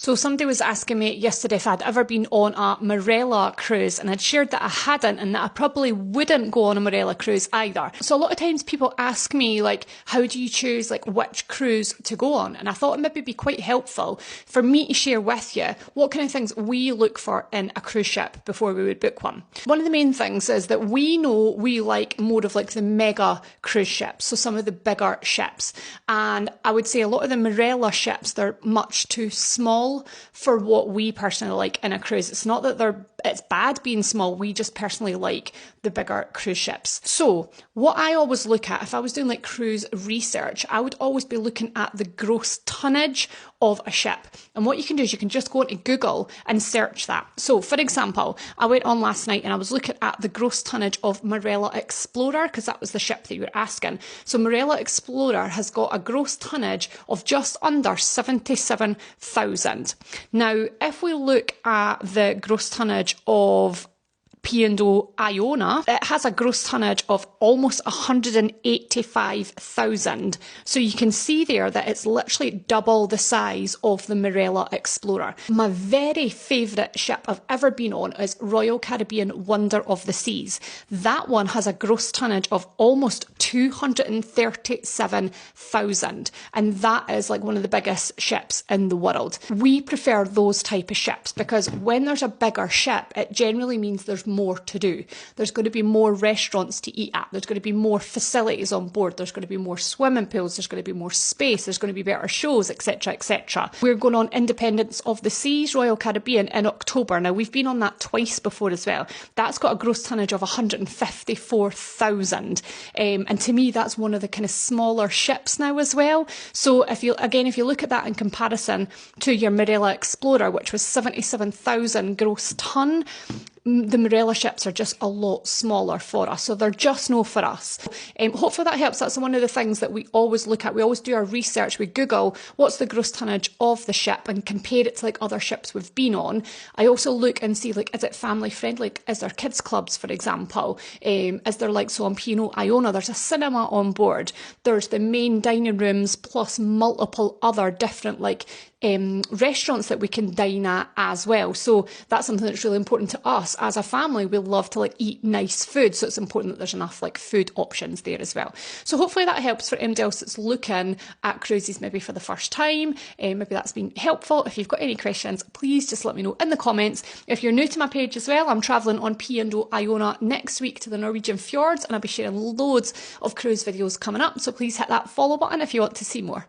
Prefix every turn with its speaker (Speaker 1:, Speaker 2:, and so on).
Speaker 1: So somebody was asking me yesterday if I'd ever been on a Marella cruise, and I'd shared that I hadn't and that I probably wouldn't go on a Marella cruise either. So a lot of times people ask me, like, how do you choose like which cruise to go on? And I thought it maybe be quite helpful for me to share with you what kind of things we look for in a cruise ship before we would book one. One of the main things is that we know we like more of like the mega cruise ships, so some of the bigger ships. And I would say a lot of the Marella ships, they're much too small for what we personally like in a cruise. It's not that it's bad being small, we just personally like the bigger cruise ships. So what I always look at, if I was doing like cruise research, I would always be looking at the gross tonnage of a ship. And what you can do is you can just go into Google and search that. So for example, I went on last night and I was looking at the gross tonnage of Marella Explorer, because that was the ship that you were asking. So Marella Explorer has got a gross tonnage of just under 77,000. Now, if we look at the gross tonnage of P&O Iona, it has a gross tonnage of almost 185,000. So you can see there that it's literally double the size of the Marella Explorer. My very favourite ship I've ever been on is Royal Caribbean Wonder of the Seas. That one has a gross tonnage of almost 237,000. And that is like one of the biggest ships in the world. We prefer those type of ships because when there's a bigger ship, it generally means there's more to do. There's going to be more restaurants to eat at. There's going to be more facilities on board. There's going to be more swimming pools. There's going to be more space. There's going to be better shows, etc., etc. We're going on Independence of the Seas, Royal Caribbean, in October. Now, we've been on that twice before as well. That's got a gross tonnage of 154,000. And to me, that's one of the kind of smaller ships now as well. So if you look at that in comparison to your Marella Explorer, which was 77,000 gross ton, the Marella ships are just a lot smaller for us, so they're just no for us. Hopefully that helps. That's one of the things that we always look at. We always do our research. We Google what's the gross tonnage of the ship and compare it to like other ships we've been on. I also look and see, like, is it family friendly? Like, is there kids clubs, for example? Is there, like, so on P&O Iona, there's a cinema on board. There's the main dining rooms plus multiple other different restaurants that we can dine at as well. So that's something that's really important to us. As a family, we love to eat nice food, so it's important that there's enough food options there as well. So hopefully that helps for anybody else that's looking at cruises maybe for the first time. Maybe that's been helpful. If you've got any questions, please just let me know in the comments. If you're new to my page as well, I'm travelling on P&O Iona next week to the Norwegian fjords, and I'll be sharing loads of cruise videos coming up, so please hit that follow button if you want to see more.